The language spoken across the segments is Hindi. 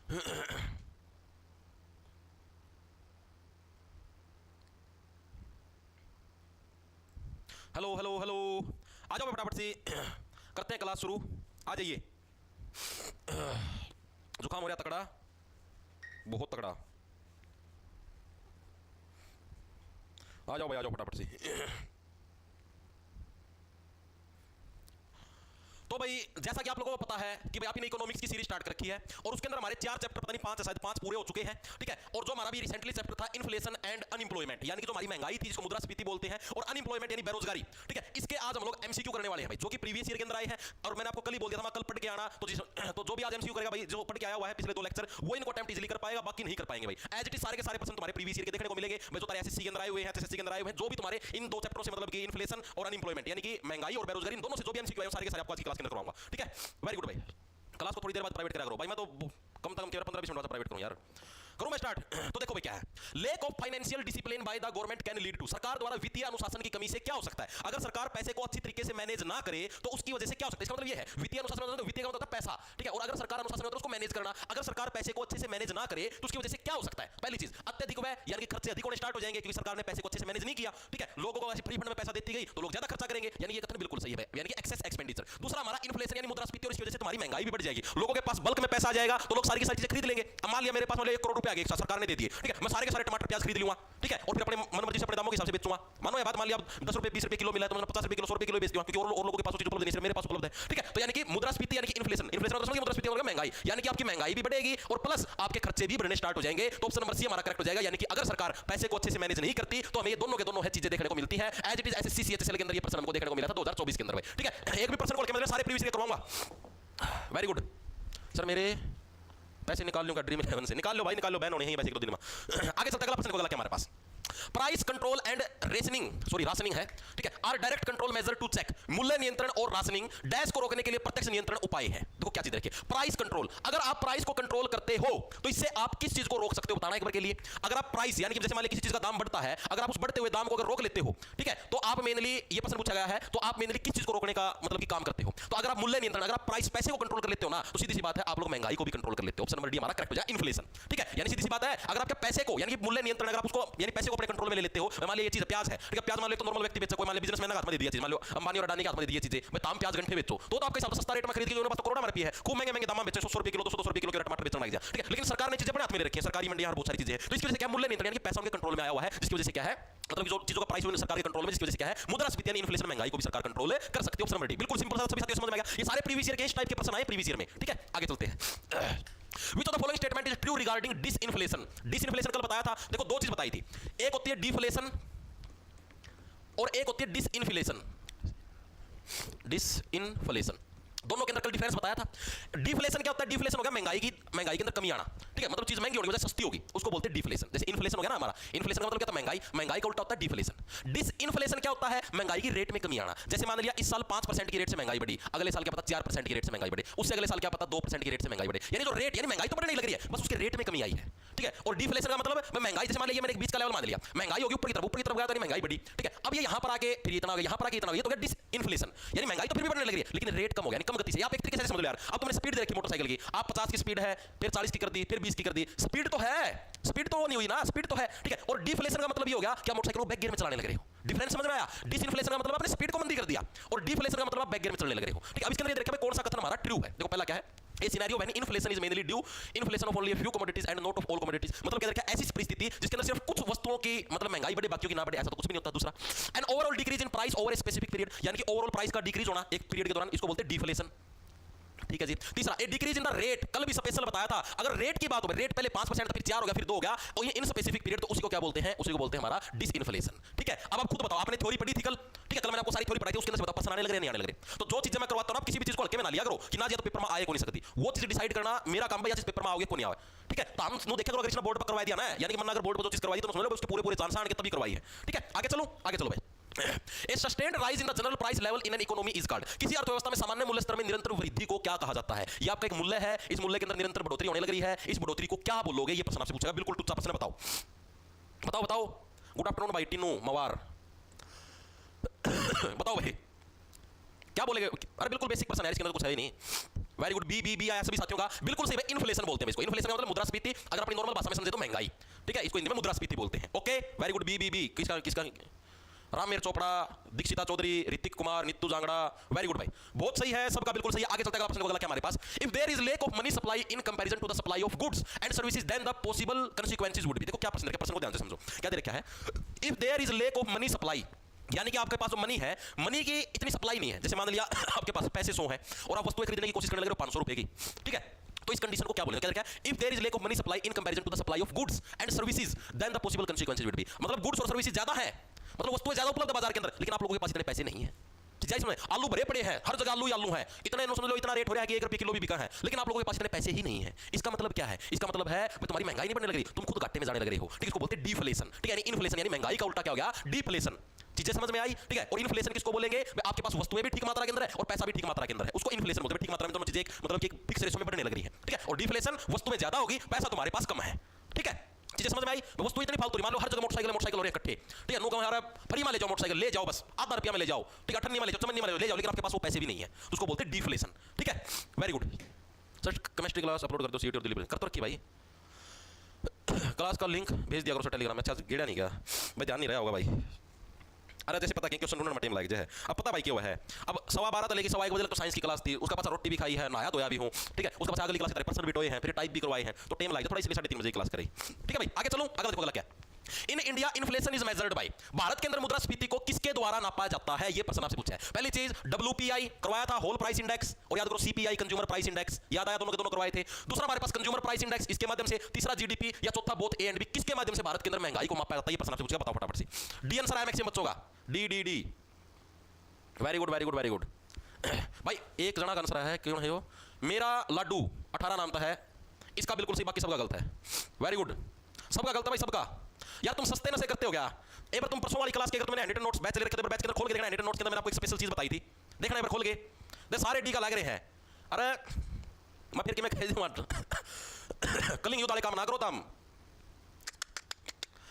हेलो हेलो हेलो, आ जाओ फटाफट से, करते हैं क्लास शुरू। आ जाइए। जुकाम हो रहा तकड़ा, बहुत तकड़ा। आ जाओ भाई, आ जाओ फटाफट से। तो भाई जैसा कि आप लोगों को पता है कि भाई आपने इकोनॉमिक्स की सीरीज स्टार्ट कर रखी है और उसके अंदर हमारे 4 चैप्टर, पता नहीं 5 शायद 5 पूरे हो चुके हैं, ठीक है। और जो हमारा भी रिसेंटली चैप्टर था इन्फ्लेशन एंड अनएम्प्लॉयमेंट, यानी कि जो हमारी महंगाई थी जिसको मुद्रास्फीति बोलते हैं, और अनएम्प्लॉयमेंट यानी बेरोजगारी, ठीक है। इसके आज हम लोग एमसीक्यू करने वाले हैं भाई, जो कि प्रीवियस ईयर के अंदर आए हैं। और मैंने आपको कल ही बोल दिया था, मैं कल पढ़ के आना, तो जो भी आज एमसीक्यू करेगा भाई, जो पढ़ के आया हुआ है पिछले 2 लेक्चर, वो इनको अटेम्प्ट इजीली कर पाएगा, बाकी नहीं कर पाएंगे भाई। एज इट इज सारे के सारे प्रश्न तुम्हारे प्रीवियस ईयर के देखने को मिलेंगे भाई, जो तुम्हारे एसएससी के अंदर आए हुए हैं, एसएससी के अंदर आए हुए हैं, जो भी तुम्हारे इन 2 चैप्टरों से मतलब कि इन्फ्लेशन और अनएम्प्लॉयमेंट यानी कि महंगाई और बेरोजगारी, इन दोनों से जो भी एमसीक्यू आए सारे के सारे आपको आज की क्लास के अंदर करवाऊंगा, ठीक है। वेरी गुड भाई। क्लास को थोड़ी देर बाद प्राइवेट करा करो भाई, मैं तो कम से कम 15-20 मिनट प्राइवेट करूं यार। करूं मैं स्टार्ट। तो देखो भाई क्या है, lack of financial discipline by the government can lead to, सरकार द्वारा वित्तीय अनुशासन की कमी से क्या हो सकता है। अगर सरकार पैसे को अच्छी तरीके से मैनेज ना करे तो उसकी वजह से क्या हो सकता है। इसका मतलब ये है वित्तीय अनुशासन मतलब वित्तीय का मतलब पैसा, ठीक है। और अगर सरकार अनुशासन मतलब उसको मैनेज करना, अगर सरकार पैसे को अच्छे से मैनेज ना करे तो उसकी वजह से क्या हो सकता है। पहली चीज अत्यधिक व्यय, यानी कि खर्चे अधिक होने स्टार्ट हो जाएंगे, क्योंकि सरकार ने पैसे को अच्छे से मैनेज नहीं किया, ठीक है। लोगों को ऐसे फ्री फंड में पैसा देती गई तो लोग ज्यादा खर्चा करेंगे, यानी ये कथन बिल्कुल सही है, यानी कि एक्सेस एक्सपेंडिचर। दूसरा हमारा इन्फ्लेशन यानी मुद्रास्फीति, और इसकी वजह से तुम्हारी महंगाई भी बढ़ जाएगी। लोगों के पास बल्क में पैसा आ जाएगा तो लोग सारी की सारी चीजें खरीद लेंगे। अब मान लिया मेरे पास मतलब 1 करोड़ रुपए आ गए सरकार ने दे दिए, ठीक है। मैं सारे के सारे टमाटर प्याज खरीद लूंगा, ठीक है, और फिर अपने मनमर्जी से अपने दामों के हिसाब से बेचूंगा। मानो ये बात, मान लिया 10 रुपए 20 रुपए किलो मिला है तो मैं 50 रुपए किलो 100 रुपए किलो बेच दूंगा, क्योंकि और लोगों के पास चीज उपलब्ध नहीं है, मेरे पास उपलब्ध है, ठीक है। तो यानी कि मुद्रास्फीति यानी कि इन्फ्लेशन, इन्फ्लेशन मतलब मुद्रास्फीति मतलब महंगाई, यानी कि आपकी महंगाई भी बढ़ेगी और प्लस आपके खर्चे भी बढ़ने स्टार्ट हो जाएंगे। तो ऑप्शन नंबर सी हमारा करेक्ट हो जाएगा, यानी कि अगर सरकार पैसे को अच्छे से मैनेज नहीं करती तो हमें ये दोनों के दोनों है चीजें देखने को मिलती है। As it is SSC CHSL के अंदर ये प्रश्न हमको देखने को मिला था 2024 के अंदर, ठीक है। एक भी प्रश्न को लेकर मैं सारे प्रीवियस ईयर करवाऊंगा। वेरी गुड सर, मेरे पैसे निकाल लूंगा ड्रीम 11 से, निकाल लो भाई, निकाल लो, बैन होने हैं पैसे 1-2 दिन में। आगे चलते अगला प्रश्न को क्या हमारे पास, प्राइस कंट्रोल एंड राशनिंग है, ठीक है। Are direct control measure to check, मूल्य नियंत्रण और राशनिंग डैश को रोकने के लिए प्रत्यक्ष नियंत्रण उपाय है। देखो क्या चीज रखिए, प्राइस कंट्रोल, अगर आप प्राइस को कंट्रोल करते हो तो इससे आप किस चीज को रोक सकते हो बताना एक बार के लिए। अगर आप प्राइस यानी कि जैसे मान लीजिए किसी चीज का दाम बढ़ता है, अगर आप उस बढ़ते हुए दाम को अगर रोक लेते हो, ठीक है, तो आप मेनली ये प्रश्न पूछा गया है, तो आप मेनली किस चीज को रोकने का मतलब कि काम करते हो। तो अगर आप मूल्य नियंत्रण, अगर आप प्राइस पैसे को कंट्रोल कर लेते हो ना, तो सीधी सी बात है आप लोग महंगाई को भी कंट्रोल कर लेते हो। ऑप्शन नंबर डी हमारा करेक्ट हो जाए इन्फ्लेशन, ठीक है। यानी सीधी सी बात है, अगर आपके पैसे को यानी कि मूल्य नियंत्रण, अगर आप उसको यानी पैसे को अपने कंट्रोल में ले लेते हो, मान लीजिए ये चीज प्याज है, ठीक है, प्याज मान लो तो नॉर्मल व्यक्ति बेच, कोई मान लो बिजनेसमैन का हाथ में दे दिया चीज, मान लो अंबानी और अडानी के हाथ में दे दिया चीजें, मैं ताम प्याज घंटे बेचो तो आपके हिसाब से सस्ता रेट में खरीद के उन्होंने पास तो करोड़ में रुपए है, खूब महंगे महंगे दाम में बेचो, 100 रुपए किलो 200 रुपए किलो के टमाटर बेचना लग गया, ठीक है। लेकिन सरकार ने चीजें अपने हाथ में रखी है, सरकारी मंडी, बहुत सारी चीजें हैं, तो इसकी वजह से क्या मूल्य नियंत्रण यानी कि पैसा उनके कंट्रोल में आया हुआ है, जिसकी वजह से क्या है मतलब जो चीजों का प्राइस सरकार के कंट्रोल में, जिसकी वजह से क्या है मुद्रास्फीति यानी इन्फ्लेशन, महंगाई को भी सरकार कंट्रोल कर सकती है। ऑप्शन नंबर डी बिल्कुल सिंपल सा, सभी साथियों समझ में आ गया। ये सारे प्रीवियस ईयर के इस टाइप के प्रश्न आए प्रीवियस ईयर में, ठीक है। आगे चलते हैं। Which of the following statement is true regarding disinflation? Disinflation कल बताया था, देखो 2 चीज बताई थी, एक होती है डिफ्लेशन और एक होती है डिसइन्फ्लेशन। डिसइन्फ्लेशन दोनों के अंदर कल डिफरेंस बताया था। डिफ्लेशन क्या होता है, डिफ्लेशन हो गया महंगाई के अंदर कमी आना, ठीक है, मतलब चीज महंगी होने की वजह से सस्ती होगी, उसको बोलते हैं डिफ्लेशन। जैसे इन्फ्लेशन हो गया ना हमारा, इन्फ्लेशन का मतलब क्या था महंगाई, महंगाई का उल्टा होता है डिफ्लेशन। डिसइन्फ्लेशन क्या होता है, महंगाई की रेट में कमी आना। जैसे मान लिया इस साल 5% की रेट से महंगाई बढ़ी, अगले साल क्या पता 4% की रेट से महंगाई बढ़े, उससे अगले साल क्या पता 2% की रेट से महंगाई बढ़े, यानी जो रेट यानी महंगाई तो बढ़ने नहीं लग रही है, बस उसके रेट में कमी आई है, ठीक है। और डिफ्लेशन का मतलब मैं महंगाई जैसे मान लिया मैंने एक बीच का लेवल मान लिया, महंगाई होगी ऊपर की तरफ गया तो महंगाई बढ़ी, ठीक है। अब ये यहां पर आके फिर इतना हो गया, यहां पर आके इतना हो गया, तो डिसइन्फ्लेशन यानी महंगाई तो फिर भी बढ़ने लग रही है लेकिन रेट कम हो गया, यानी कम गति से। आप एक तरीके से समझ लो यार, अब तुमने स्पीड दे रखी मोटरसाइकिल की, आप 50 की स्पीड है, फिर 40 की कर दी, फिर 20 की कर दी, स्पीड तो है, स्पीड तो नहीं हुई ना, स्पीड तो है, ठीक है। और डिफ्लेशन का मतलब ये हो गया कि आप मोटरसाइकिल को बैक गियर में चलाने लग रहे हो। डिफरेंस समझ में आया? डिसइन्फ्लेशन का मतलब आपने स्पीड को मंदी कर दिया और डिफ्लेशन का मतलब आप बैक गियर में चलने लग रहे हो, ठीक है। अब इसके अंदर ये देखिए कौन सा कथन हमारा ट्रू है। देखो पहला क्या है, a scenario when inflation is mainly due inflation of only a few commodities and not of all commodities, मतलब क्या देखा ऐसी परिस्थिति जिसके अंदर सिर्फ कुछ वस्तुओं की मतलब महंगाई बढ़े बाकियों की ना बढ़े, ऐसा तो कुछ भी नहीं होता। दूसरा and overall decrease in price over a specific period, यानी कि ओवरऑल प्राइस का डिक्रीज होना एक पीरियड के दौरान, इसको बोलते हैं डिफ्लेशन, ठीक है जी। तीसरा ए डिक्रीज इन द रेट, कल भी स्पेशल बताया था, अगर रेट की बात हो, रेट पहले 5% फिर 4 हो गया फिर 2 हो गया और ये इन स्पेसिफिक पीरियड, तो उसी को क्या बोलते हैं, उसी को बोलते हैं हमारा डिसइन्फ्लेशन, ठीक है। अब आप खुद बताओ, आपने थ्योरी पढ़ी थी कल, ठीक है, कल मैंने आपको सारी थ्योरी पढ़ाई थी, उसके अंदर से बताओ पसंद आने लग रहे नहीं आने लग रहे। तो जो चीजें मैं करवाता हूं आप किसी भी चीज को हल्के में ना लिया करो कि ना जी तो पेपर में आए को नहीं सकती, वो चीज डिसाइड करना मेरा काम है, या चीज पेपर में आओगे को नहीं आवे, ठीक है। तो हम देखा करो, अगर बोर्ड पर करवा दिया ना, यानी कि अगर बोर्ड पर जो चीज करवाई तो समझ लो उसके पूरे चांस आने के तभी करवाई है, ठीक है। आगे चलो भाई। A sustained rise in the general price level in an economy is called, किसी अर्थव्यवस्था में सामान्य मूल्य स्तर में निरंतर वृद्धि को क्या कहा जाता है। ये आपका एक मूल्य है, इस मूल्य के अंदर निरंतर बढ़ोतरी होने लग रही है, इस बढ़ोतरी को क्या बोलोगे, ये प्रश्न आपसे पूछेगा, बिल्कुल टुच्चा प्रश्न, बताओ बताओ बताओ। गुड आफ्टरनून भाई टीनू मवार, बताओ भाई क्या बोलेंगे? अरे बिल्कुल बेसिक प्रश्न है, इसके अंदर कुछ है ही नहीं। Very good, B B B आया सभी साथियों का, बिल्कुल सही है। इन्फ्लेशन बोलते हैं इसको। इन्फ्लेशन का मतलब मुद्रास्फीति, अगर अपनी नॉर्मल भाषा में समझे तो महंगाई, ठीक है, इसको हिंदी में मुद्रास्फीति बोलते हैं। Okay very good, B B B किसका किसका? रामवीर चोपड़ा, दीक्षिता चौधरी, ऋतिक कुमार, नीतू जांगड़ा, वेरी गुड भाई, बहुत सही है, सबका बिल्कुल सही है। आगे चलते हैं, प्रश्न अगला क्या हमारे पास? If there is lack of money supply in comparison to the supply of goods and services then the possible consequences would be. देखो क्या प्रश्न है, प्रश्न को ध्यान से समझो, क्या दे रखा है? If there is lack of money supply, यानी कि आपके पास जो मनी है, मनी की इतनी सप्लाई नहीं है। जैसे मान लिया आपके पास पैसे 100 हैं और आप वस्तुएं खरीदने की कोशिश करने लगे 500 रुपए की, ठीक है, तो इस कंडीशन को क्या बोलेंगे? क्या लिखा है? If there is lack of money supply in comparison to the supply of goods and services then the possible consequences would be. मतलब गुड्स और सर्विसेज ज्यादा है, मतलब वस्तुएं ज्यादा उपलब्ध है बाजार के अंदर, लेकिन आप लोगों के पास इतने पैसे नहीं है। जाहिर समझ, आलू भरे पड़े हैं, हर जगह आलू ही आलू है, इतने समझ लो, इतना रेट हो रहा है कि 1 रुपए किलो भी बिका है, लेकिन आप लोगों के पास इतने पैसे ही नहीं है। इसका मतलब क्या है? इसका मतलब है तुम्हारी महंगाई नहीं बढ़ने लग रही, तुम खुद घाटे में जाने लग रहे हो, ठीक है। इसको बोलते हैं डिफ्लेशन, ठीक है, यानी इन्फ्लेशन, यानी महंगाई का उल्टा क्या हो गया? डिफ्लेशन। चीजें समझ में आई, ठीक है। और इन्फ्लेशन किसको बोलेंगे? आपके पास वस्तुएं भी ठीक मात्रा के अंदर है और पैसा भी ठीक मात्रा के अंदर है, उसको इन्फ्लेशन बोलते हैं। ठीक मात्रा में दोनों चीजें मतलब कि एक फिक्स रेशो में बढ़ने लग रही है, ठीक है। और डिफ्लेशन, वस्तुएं ज्यादा होगी, पैसा तुम्हारे पास कम है, ठीक है। चीजें समझ में आई? वस्तु इतनी फालतू, मान लो हर जगह मोटरसाइकिल हो रहे हैं इकट्ठे, ठीक है। नो कहा फ्री में ले जाओ मोटरसाइकिल, ले जाओ बस आधा रुपया में ले जाओ, ठीक है, 98 में ले जाओ, 54 में ले जाओ, लेकिन आपके पास वो पैसे भी नहीं है, तो उसको बोलते हैं डिफ्लेशन, ठीक है। Very good sir, chemistry class upload कर दो, सीटी और दिल्ली कर तो रखी भाई, क्लास का लिंक भेज दिया करो सर टेलीग्राम में। अच्छा गेड़ा नहीं गया भाई, ध्यान नहीं रहा होगा भाई। अरे जैसे पता कि क्वेश्चन ढूंढने में टाइम लग जाए, अब पता भाई क्यों है? अब 12:15 से लेकर 1:15 बजे तक तो साइंस की क्लास थी, उसका पास रोटी भी खाई है, नहाया धोया भी हूँ, ठीक है। उसके पास अगली क्लास 53% भी टोए हैं, फिर टाइप भी करवाए हैं, तो टाइम लग जाए थोड़ा, इसलिए 3:30 बजे क्लास करी, ठीक है भाई। आगे चलो, अगला देखो अगला क्या? In India inflation is measured by, Bharat के अंदर मुद्रास्फीति को किसके द्वारा नापा जाता है? ये प्रश्न आपसे पूछा है। पहली चीज WPI करवाया था, होल प्राइस इंडेक्स, और याद करो CPI कंज्यूमर प्राइस इंडेक्स, याद आया? दोनों के दोनों करवाए थे। दूसरा हमारे पास कंज्यूमर प्राइस इंडेक्स, इसके माध्यम से। तीसरा GDP, या चौथा बोथ A एंड B, किसके माध्यम से भारत के अंदर महंगाई को मापा जाता है? ये प्रश्न आपसे पूछेगा, बताओ फटाफट से। डी आंसर आया मैक्सिमम बच्चों का, D। Very good very good very good भाई, एक जना का आंसर है, क्यों है वो? मेरा लाडू 18 नाम था है, इसका बिल्कुल सही, बाकी सबका गलत है। वेरी गुड, सबका गलत है भाई, सबका। यार तुम सस्ते नशे करते हो क्या? एक बार तुम परसों वाली क्लास के, अगर तुमने हैंडरेटन नोट्स बैच ले रखे थे, बैच के अंदर खोल के देखना, हैंडरेटन नोट्स के अंदर मैंने आपको एक स्पेशल चीज बताई थी, देखना एक बार खोल के, दे सारे डी का लग रहे हैं। अरे मैं फिर कि मैं कह दूं कलिंग युद्ध वाले काम ना करो तुम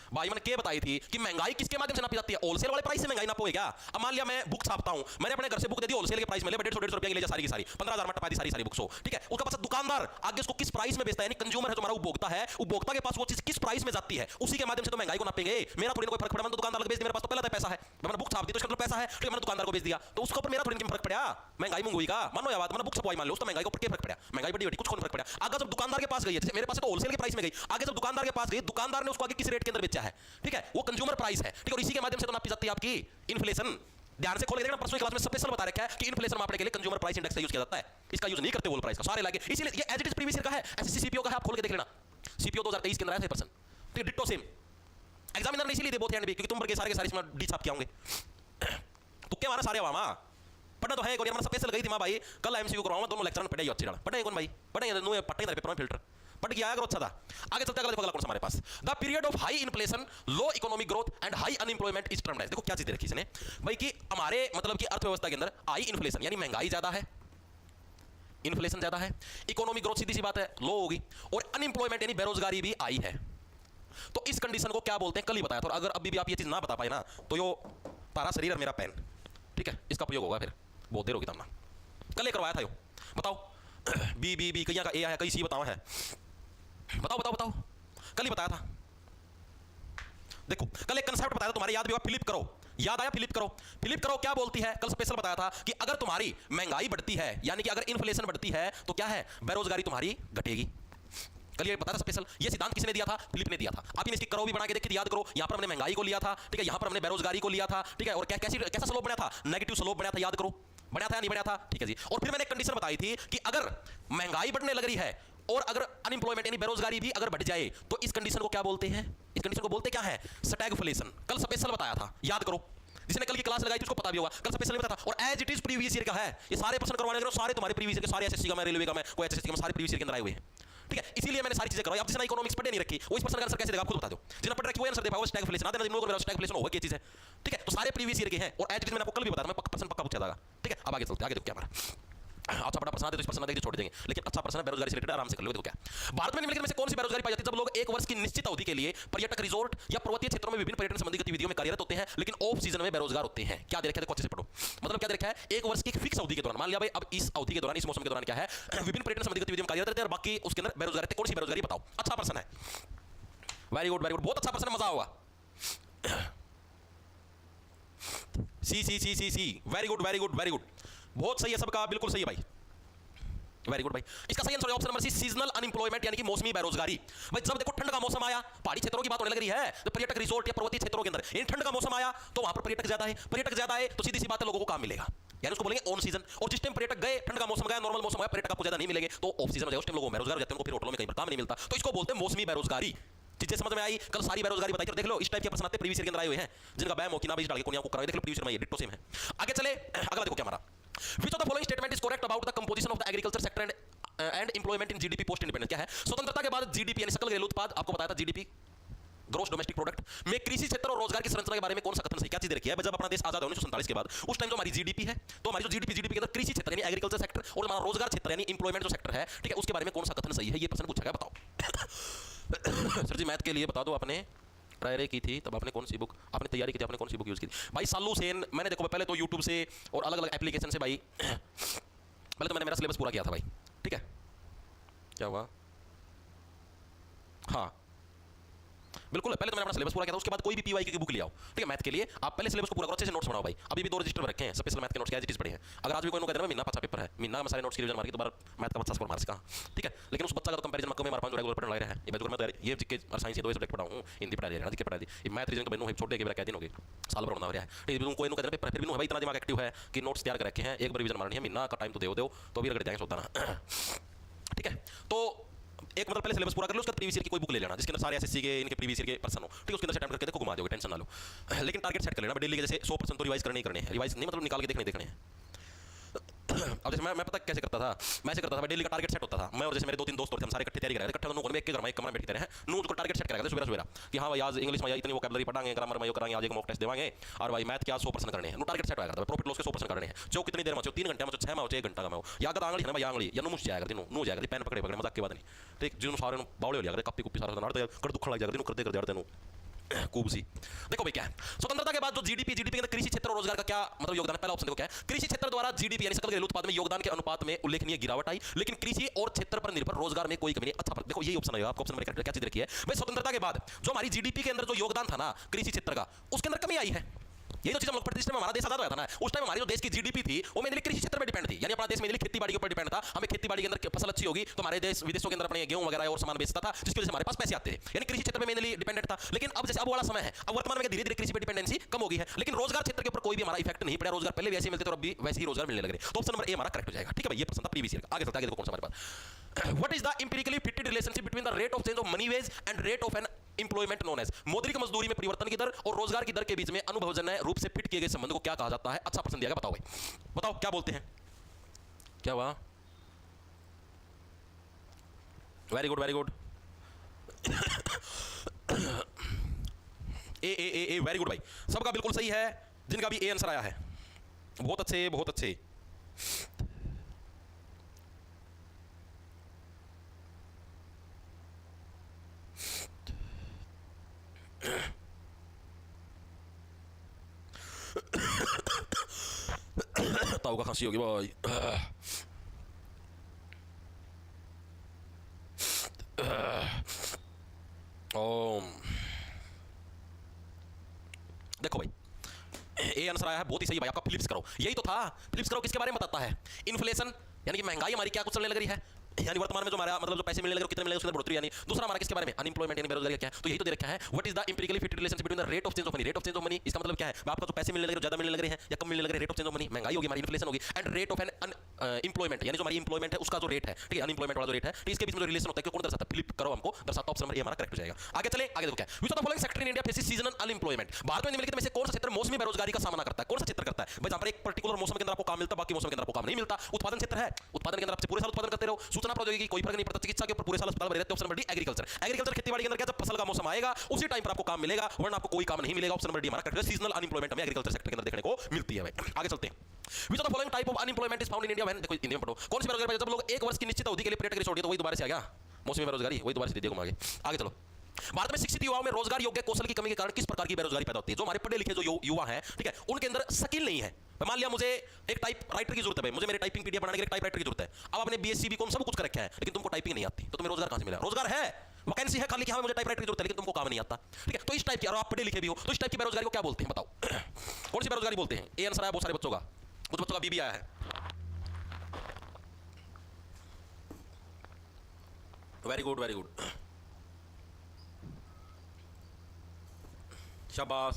भाई। मैंने क्या बताई थी कि महंगाई किसके माध्यम से नापी जाती है? होलसेल वाले प्राइस से महंगाई नापोगे क्या? अब मान लिया मैं बुक छापता हूं, मैंने अपने घर से बुक दे दी होलसेल के प्राइस में, ले 150 रुपए की ले जा, सारी की सारी 15,000 में टपा दी सारी बुक्स हो, ठीक है। उसका पास दुकानदार आगे उसको किस प्राइस में बेचता है, यानी कंज्यूमर है तुम्हारा, उपभोक्ता है, उपभोक्ता के पास वो चीज किस प्राइस में जाती है, उसी के माध्यम से तो महंगाई को नापेंगे। मेरा थोड़ी कोई फर्क पड़ा, मैं तो दुकानदार को बेच दी, मेरे पास तो पहले पैसा है, मैंने बुक छाप दी तो इसका पैसा है, ठीक है, मैंने दुकानदार को बेच दिया, तो उसके ऊपर मेरा थोड़ी फर्क पड़ा महंगाई मंगुई का? मानो या बात, मैंने बुक छपवाई, मान लो उस तो महंगाई को ऊपर फर्क पड़ा, महंगाई बढ़ी कुछ फर्क पड़ा। आगे जब दुकानदार के पास गई है, जैसे मेरे पास तो होलसेल के प्राइस में गई, आगे जब दुकानदार के पास गई, दुकानदार ने उसको आगे किस रेट के अंदर बेचा है, ठीक है, वो कंज्यूमर प्राइस है, ठीक है, और इसी के माध्यम से तो नापी जाती है आपकी इन्फ्लेशन। ध्यान से खोल के देखना, परसों क्लास में स्पेशल बता रखा है कि इन्फ्लेशन मापने के लिए कंज्यूमर प्राइस इंडेक्स का यूज किया जाता है, इसका यूज नहीं करते होल प्राइस का, सारे लागे, इसीलिए ये as it is previous year का है, SSC CPO का है, आप खोल के देख लेना, CPO 2023 के अंदर है 6%, ठीक है, डिट्टो सेम। एग्जामिनर ने इसीलिए दे बोथ हैंड भी, क्योंकि तुम के सारे इसमें डी छाप के होंगे, तुक्के मारा सारे वामा पढ़ना तो है। एक बार स्पेशल गई थी मां भाई, कल MCQ करवाऊंगा, दोनों लेक्चर में पढ़े ही अच्छी डाल पढ़े कौन भाई, पढ़े नो पट्टे इधर पेपर में फिल्टर पढ़ के आया करो, अच्छा था। आगे चलते अगला देखो, अगला कौन सा हमारे पास? The period of high inflation, low economic growth and high unemployment is termed as, देखो क्या चीज दे रखी इसने भाई कि हमारे मतलब कि अर्थव्यवस्था के अंदर हाई इन्फ्लेशन यानी महंगाई ज्यादा है, इन्फ्लेशन ज्यादा है, इकोनॉमिक ग्रोथ सीधी सी बात है लो होगी, और अनएम्प्लॉयमेंट यानी बेरोजगारी भी आई है। तो इस कंडीशन को क्या बोलते हैं? कल ही बताया था, और अगर अभी भी आप ये चीज ना बता पाए ना, तो यो तारा शरीर और मेरा पेन, ठीक है, इसका प्रयोग होगा, फिर बहुत देर होगी तब ना। कल ये करवाया था यो, बताओ बी कहीं का ए है, कहीं सी बताओ है, बताओ बताओ बताओ, कल ही बताया था। देखो कल एक कंसेप्ट बताया था, तुम्हारे याद भी होगा, फिलिप करो, याद आया? फिलिप करो, फिलिप करो क्या बोलती है? कल स्पेशल बताया था कि अगर तुम्हारी महंगाई बढ़ती है, यानी कि अगर इन्फ्लेशन बढ़ती है, तो क्या है? बेरोजगारी तुम्हारी घटेगी। कल ये बताया था स्पेशल, ये सिद्धांत किसने दिया था? फिलिप ने दिया था। आप इसकी करो भी बना के देखिए, याद करो, यहां पर हमने महंगाई को लिया था, ठीक है, यहां पर हमने बेरोजगारी को लिया था, ठीक है, और कैसा स्लोप बना था? नेगेटिव स्लोप बना था, याद करो, बना था या नहीं बना था, ठीक है जी। और फिर मैंने एक कंडीशन बताई थी कि अगर महंगाई बढ़ने लग रही है और अगर अनएम्प्लॉयमेंट यानी बेरोजगारी भी अगर बढ़ जाए, तो इस कंडीशन को क्या बोलते हैं? इस कंडीशन को बोलते क्या है? स्टैगफ्लेशन। कल स्पेशल बताया था, याद करो, जिसने कल की क्लास लगाई थी उसको पता भी होगा, कल स्पेशल बताया था। और as it is previous year का है, ये सारे प्रश्न करवाने के सारे तुम्हारे प्रीवियस ईयर के, सारे एसएससी का मैं, रेलवे का मैं, कोई एसएससी का मैं, सारे प्रीवियस ईयर के अंदर आए हुए हैं, ठीक है, इसीलिए मैंने सारी चीजें करवाई। अब जिसने इकोनॉमिक्स पढ़े नहीं रखी, वो इस प्रश्न का आंसर कैसे देगा? आप खुद बता दो। जिसने पढ़ रखी वो आंसर दे पाएगा स्टैगफ्लेशन, आते ना मेरा स्टैगफ्लेशन होगा क्या चीज है, ठीक है। तो सारे प्रीवियस ईयर के हैं, और एज इट इज मैंने आपको कल भी बताया था, मैं प्रश्न पक्का पूछा था, ठीक है। अब आगे चलते हैं, आगे देखो क्या हमारा अच्छा बड़ा प्रश्न है तो इस प्रश्न देखिए छोड़ देंगे, लेकिन अच्छा प्रश्न है बेरोजगारी से रिलेटेड, आराम से कर लो। देखो क्या भारत में निम्नलिखित में से कौन सी बेरोजगारी पाई जाती है? जब लोग एक वर्ष की निश्चित अवधि के लिए पर्यटक रिजोर्ट या पर्वतीय क्षेत्रों में विभिन्न पर्यटन संबंधी गतिविधियों में कार्यरत होते हैं, लेकिन ऑफ सीजन में बेरोजगार होते हैं। क्या दे रखा है देखो अच्छे से पढ़ो। मतलब क्या दे रखा है, एक वर्ष की फिक्स अवधि के दौरान, मान लिया भाई अब इस अवधि के दौरान, इस मौसम के दौरान क्या है, विभिन्न पर्यटन संबंधी गतिविधियों में कार्यरत रहते हैं और बाकी उसके अंदर बेरोजगार रहते हैं। कौन सी बेरोजगारी बताओ? अच्छा प्रश्न है, वेरी गुड, बहुत अच्छा प्रश्न, मजा होगा। सी, वेरी गुड, बहुत सही है सबका, बिल्कुल सही है भाई, वेरी गुड भाई। इसका सही आंसर है option number C, seasonal unemployment, यानी कि मौसमी बेरोजगारी। भाई जब देखो ठंड का मौसम आया, पहाड़ी क्षेत्रों की बात होने लग रही है, तो पर्यटक रिजोर्ट या पर्वतीय क्षेत्रों के अंदर इन ठंड का मौसम आया तो वहां पर पर्यटक ज्यादा है, तो सीधी सी बात है लोगों को काम मिलेगा, यानी उसको बोलेंगे ऑन सीजन। और जिस टाइम पर्यटक गए, ठंड का मौसम गया, नॉर्मल मौसम गया, पर्यटक आपको ज्यादा नहीं मिलेंगे, तो ऑफ सीजन में उस टाइम लोग बेरोजगार हो जाते हैं, उनको फिर होटलों में कहीं पर काम नहीं मिलता, तो इसको बोलते हैं मौसमी बेरोजगारी। चीजें समझ में आई? कल सारी बेरोजगारी बताई थी, देख लो इस टाइप के प्रश्न आते प्रीवियस ईयर के अंदर आए हुए हैं, जिनका बैम हो कि ना भी डाल के कोनिया को कराओ, देख लो प्रीवियस ईयर में ये डिट्टो सेम है। आगे चले, अगला देखो क्या हमारा, which of the following statement is correct about the composition of the agriculture sector and employment in GDP post independence? क्या है, स्वतंत्रता के बाद जीडीपी यानी सकल घरेलू उत्पाद, आपको बताया था जीडीपी ग्रोस डोमेस्टिक प्रोडक्ट में कृषि क्षेत्र और रोजगार की संरचना के बारे में कौन सा कथन सही? क्या चीज रखी है? जब अपना देश आजाद 1947 के बाद, उस टाइम जो हमारी जीडीपी है, तो हमारी जो जीडीपी के अंदर कृषि क्षेत्र यानी एग्रीकल्चर सेक्टर और हमारा रोजगार क्षेत्र यानी इंप्लॉयमेंट जो सेक्टर है, ठीक है, उसके बारे में कौन सा कथन सही है? ये प्रश्न पूछा गया, बताओ। सर जी मैथ के लिए बता दो, आपने ट्राई की थी तब आपने कौन सी बुक, आपने तैयारी की थी, आपने कौन सी बुक यूज की थी? भाई सालू सेन, मैंने देखो पहले तो यूट्यूब से और अलग अलग एप्लीकेशन से, भाई पहले तो मैंने मेरा सिलेबस पूरा किया था भाई, ठीक है, क्या हुआ, हाँ बिल्कुल, पहले तो मैंने अपना सिलेबस पूरा किया था, उसके बाद कोई भी पीवाई की बुक ले आओ, ठीक है, मैथ के लिए आप पहले सिलेबस को पूरा करो, अच्छे से नोट्स बनाओ भाई। अभी भी 2 रजिस्टर में रखे हैं स्पेशल मैथ के नोट्स, क्या चीज पढ़े हैं। अगर आज भी कोई कहते हैं महीना 50 पेपर है, महीना में सारे नोट्स की रिवीजन मार के दोबारा मैथ का 50 स्कोर मार सका, ठीक है, लेकिन उस बच्चा का तो कंपैरिजन में मार 5 रेगुलर पढ़ने लग रहा है, ये मैं ये जीके और साइंस, ये 2 सब्जेक्ट पढ़ा हूं, हिंदी पढ़ा दिया, जीके पढ़ा दी, ये मैथ रीजन का बनो है, छोड़ दे के मेरा क्या दिन हो गया, साल भर होना हो रहा है, ठीक है, कोई कहते हैं पेपर फिर भी भाई इतना दिमाग एक्टिव है कि नोट्स तैयार कर रखे हैं, एक बार रिवीजन मारनी है, महीना का टाइम तो दो तो भी रगड़ जाएंगे सोता ना, ठीक है। तो एक मतलब पहले सिलेबस पूरा कर लो, उसके बाद प्रीवियस ईयर की कोई बुक ले लेना जिसके अंदर सारे एसएससी के इनके प्रीवियस ईयर के पर्सन हो, ठीक है, उसके अंदर से अटेम्प्ट करके देखो, घुमा दोगे, टेंशन ना लो, लेकिन टारगेट सेट कर लेना डेली के, जैसे 100% तो रिवाइज करने हैं, रिवाइज नहीं मतलब निकाल के देखने हैं। अब जैसे मैं पता कैसे करता था, मैं ऐसे करता था, डेली का टारगेट सेट होता था, मैं और जैसे मेरे 2-3 दोस्त होते थे, हम सारे इकट्ठे तैयारी कर रहे थे, इकट्ठे दोनों में एक घर में एक कमरा में बैठते रहे, नू को टारगेट सेट करेगा सुबह कि हाँ भाई आज इंग्लिश में इतनी वोकैबुलरी पढ़ाएंगे, ग्रामर में यो कराएंगे, आज एक मॉक टेस्ट देवाएंगे, और भाई मैथ के आज 100% करने हैं, टारगेट सेट होगा, प्रॉफिट लॉस के 100% करने हैं, जो कितनी देर में, 3 घंटे में, 6 में, 1 घंटा में, या अगर आंगली है ना भाई, आंगली या मुझ जाएगा, नो जाएगा, पेन पकड़े मजाक की बात नहीं, ठीक, जिन सारे बावड़े हो जाएगा, कप्पी कुप्पी सारा कर दुख लग जाएगा, करते कर जाते खूबसी। देखो भाई क्या है, स्वतंत्रता के बाद जो जीडीपी के अंदर कृषि क्षेत्र और रोजगार का क्या मतलब योगदान है? पहला ऑप्शन देखो क्या है, कृषि क्षेत्र द्वारा जीडीपी यानी सकल घरेलू उत्पाद में योगदान के अनुपात में उल्लेखनीय गिरावट आई, लेकिन कृषि और क्षेत्र पर निर्भर रोजगार में कोई कमी नहीं। अच्छा देखो यही ऑप्शन आएगा आपको, ऑप्शन नंबर क्या चीज रखी है भाई, स्वतंत्रता के बाद जो हमारी जीडीपी के अंदर जो योगदान था ना कृषि क्षेत्र का, उसके अंदर कमी आई है। ये जो चीज हम लोग प्रतिष्ठा में हमारा देश आजाद हुआ था ना, उस टाइम हमारी जो देश की जीडीपी थी वो मेनली कृषि क्षेत्र पर डिपेंड थी, यानी अपना देश मेनली खेती बाड़ी के ऊपर डिपेंड था, हमें खेती बाड़ी के अंदर फसल अच्छी होगी तो हमारे देश विदेशों के अंदर अपने गेहूं वगैरह और सामान बेचता था, जिसकी वजह से हमारे पास पैसे आते थे, यानी कृषि क्षेत्र में मेनली डिपेंडेंट था। लेकिन अब जैसे अब वाला समय है, अब वर्तमान में धीरे धीरे कृषि पर डिपेंडेंसी कम हो गई है, लेकिन रोजगार क्षेत्र के ऊपर कोई भी हमारा इफेक्ट नहीं पड़ा, रोजगार पहले वैसे मिलते थे और अभी वैसे ही रोजगार मिलने लग रहे, तो ऑप्शन नंबर ए हमारा करेक्ट हो जाएगा, ठीक है भाई, ये प्रश्न था प्रीवियस ईयर का। आगे चलते आगे देखो कौन सा हमारे पास, what is the empirically fitted relationship between the rate of change of money wage and rate of an employment known as, मौद्रिक मजदूरी में परिवर्तन की दर और रोजगार की दर के बीच में अनुभवजन्य रूप से फिट किए गए संबंध को क्या कहा जाता है? अच्छा प्रश्न दिया गया, बताओ भाई, बताओ क्या बोलते हैं, क्या हुआ, very good a very good भाई, सबका बिल्कुल सही है, जिनका भी ए आंसर आया है, बहुत अच्छे बहुत अच्छे। ताऊ का खांसी होगी भाई, देखो भाई ए आंसर आया है, बहुत ही सही भाई आपका, फिलिप्स करो, यही तो था, फिलिप्स करो किसके बारे में बताता है? इन्फ्लेशन यानी कि महंगाई हमारी क्या कुछ चलने लग रही है, यानी वर्तमान में जो हमारा मतलब जो पैसे मिलने लगे कितने मिलेंगे उसके अंदर बढ़ोतरी, यानी दूसरा हमारा किसके बारे में? अनएम्प्लॉयमेंट यानी बेरोजगारी क्या है, तो यही तो दे रखा है, what is the empirically fitted relationship between the rate of change of money, rate of change of money इसका मतलब क्या है? आपका जो पैसे मिलने लगे ज्यादा मिलने लग रहे हैं या कम मिलने लग रहे हैं, rate of change of money महंगाई होगी हमारी, इन्फ्लेशन होगी, and rate of an unemployment यानी जो हमारी एम्प्लॉयमेंट है उसका जो रेट है, ठीक है, अनएम्प्लॉयमेंट वाला जो रेट है, तो इसके बीच में जो रिलेशन होता है कौन दर्शाता है? फ्लिप करो हमको, दर्शाता ऑप्शन नंबर ए हमारा करेक्ट हो जाएगा। आगे चले आगे देखो क्या, which of the following sector in India faces seasonal unemployment, Bharat में निम्नलिखित में से कौन सा क्षेत्र मौसमी बेरोजगारी का सामना करता है? कौन सा क्षेत्र करता है भाई जहां पर एक पर्टिकुलर मौसम के अंदर आपको काम मिलता है, बाकी मौसम के अंदर आपको काम नहीं मिलता? उत्पादन क्षेत्र है, उत्पादन के अंदर आप पूरे साल उत्पादन करते रहो, सूचना प्रौद्योगिकी कोई फर्क नहीं पड़ता, चिकित्सा के ऊपर पूरे साल अस्पताल में रहते हो, option number D agriculture, agriculture खेतीबाड़ी के अंदर क्या जब फसल का मौसम आएगा उसी टाइम पर आपको काम मिलेगा, वरना आपको कोई काम नहीं मिलेगा, ऑप्शन नंबर डी हमारा करेक्ट है, सीजनल अनएम्प्लॉयमेंट हमें एग्रीकल्चर सेक्टर के अंदर देखने को मिलती है भाई। आगे चलते हैं, विच of the following type of unemployment is found in India when, देखो इंडिया में पढ़ो, कौन सी बेरोजगारी, जब लोग एक वर्ष की निश्चित अवधि के लिए पर्यटक छोड़ दिए तो वही दोबारा से आ गया मौसमी बेरोजगारी, वही दोबारा से दे आगे आगे चलो। भारत में शिक्षित युवाओं में रोजगार योग्य कौशल की कमी के कारण किस प्रकार की बेरोजगारी पैदा होती है? जो हमारे पढ़े लिखे जो युवा हैं, ठीक है, उनके अंदर स्किल नहीं है। मान लिया मुझे एक टाइप राइटर की जरूरत है भाई, मुझे मेरे टाइपिंग पीडीएफ बनाने के लिए टाइप राइटर की जरूरत है। अब आपने बीएससी बीकॉम सब कुछ कर रखा है, लेकिन तुमको टाइपिंग नहीं आती, तो तुम्हें रोजगार कहां से मिलेगा? रोजगार है, वैकेंसी है खाली कि हाँ मुझे टाइप राइटर की जरूरत है, लेकिन तुमको काम नहीं आता, ठीक है। तो इस टाइप की, और आप पढ़े लिखे भी हो, तो इस टाइप की बेरोजगारी को क्या बोलते हैं बताओ? कौन सी बेरोजगारी बोलते हैं? ए आंसर आया बहुत सारे बच्चों का, कुछ बच्चों का बी भी आया है। वेरी गुड वेरी गुड, शाबाश।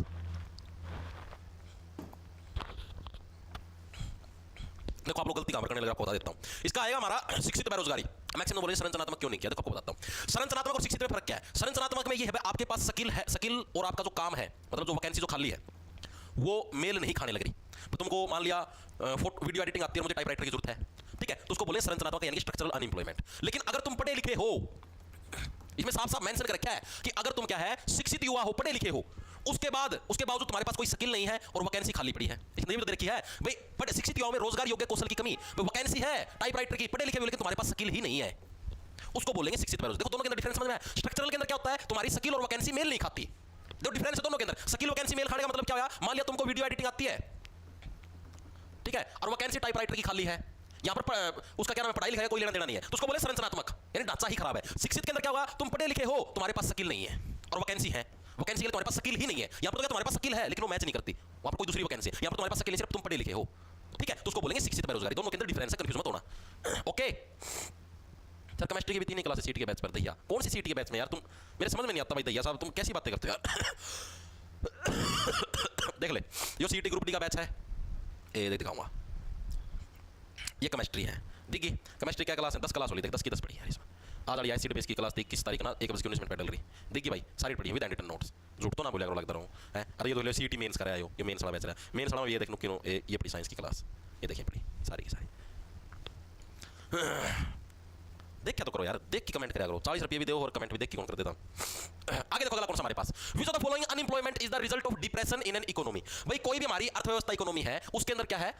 देखो आप लोग गलती कहां पर करने लगे, आपको बता देता हूं। इसका आएगा हमारा शिक्षित बेरोजगारी। मैक्सिमम बोले संरचनात्मक क्यों नहीं किया, देखो आपको बताता हूं। संरचनात्मक और शिक्षित में फर्क क्या है? संरचनात्मक में ये है आपके पास स्किल है, स्किल और आपका जो काम है, मतलब जो वैकेंसी जो खाली है वो मेल नहीं खाने लग रही। तो तुमको मान लिया फोटो वीडियो एडिटिंग आती है, मुझे टाइप राइटर की जरूरत है, ठीक है, तो उसको बोले संरचनात्मक यानी कि स्ट्रक्चरल अनएम्प्लॉयमेंट। लेकिन अगर तुम पढ़े लिखे हो, इसमें साफ साफ मेंशन कर रखा है कि अगर तुम क्या है शिक्षित युवा हो, पढ़े लिखे हो, उसके बावजूद तुम्हारे पास कोई स्किल नहीं है और वैकेंसी खाली पड़ी है, इसने भी तो देखी है भाई, पढ़े शिक्षित युवाओं में रोजगार योग्य कौशल की कमी, वैकेंसी है टाइप राइटर की, पढ़े लिखे हो, लेकिन तुम्हारे पास स्किल ही नहीं है, उसको बोलेंगे शिक्षित बेरोजगार। देखो दोनों के अंदर डिफरेंस समझ में आया? स्ट्रक्चरल के अंदर क्या होता है, तुम्हारी स्किल और वैकेंसी मेल नहीं खाती। देखो डिफरेंस है दोनों के अंदर। स्किल वैकेंसी मेल खाने का मतलब क्या हुआ? मान लिया तुमको वीडियो एडिटिंग आती है, ठीक है, और वैकेंसी टाइप राइटर की खाली है, यहां पर उसका क्या नाम है, पढ़ाई लिखाई कोई लेना देना नहीं है, तो उसको बोले संरचनात्मक यानी ढांचा ही खराब है। शिक्षित के अंदर क्या होगा, तुम पढ़े लिखे हो, तुम्हारे पास स्किल नहीं है और वैकेंसी है, वैकेंसी के लिए तुम्हारे पास स्किल ही नहीं है। यहां पर तो तुम्हारे पास स्किल है लेकिन वो मैच नहीं करती, वहां पर कोई दूसरी वैकेंसी है, यहां पर तुम्हारे पास स्किल सिर्फ तुम पढ़े लिखे हो, ठीक है, तो उसको बोलेंगे शिक्षित बेरोजगारी। दोनों के अंदर डिफरेंस है, कंफ्यूज मत होना, ओके। सर केमिस्ट्री की भी 3 क्लास सीटी के बैच पर, दैया कौन सी सीटी के बैच में यार, तुम मेरे समझ में नहीं आता भाई दैया साहब, तुम कैसी बातें करते हो यार। देख ले, यो सीटी ग्रुप डी का बैच है, ये देख दिखाऊंगा, ये केमिस्ट्री है, दिखी केमिस्ट्री क्या क्लास है, 10 क्लास वाली, देख 10 की 10 पड़ी है इसमें। आज वाली आईसीटी बेस की क्लास थी 21 तारीख ना, 1:19 पैडल रही, देखिए भाई सारी पड़ी विद एडिटेड नोट्स, झूठ तो ना बोलिया करो, लगता रहूं है। अरे ये तो सीटी मेंस कराया हो, ये मेंस वाला बैच रहा है, मेंस वाला ये देखो क्यों, ये पड़ी साइंस की क्लास, ये देखिए पड़ी सारी की सारी। देख क्या तो करो यार, देख के कमेंट करा करो, 40 रुपये भी दो और कमेंट भी देख के कौन कर देता हूं। आगे देखो अगला कौन सा हमारे पास, which of the following unemployment is the result of depression in an economy. भाई कोई भी हमारी अर्थव्यवस्था इकोनॉमी है, उसके अंदर क्या है,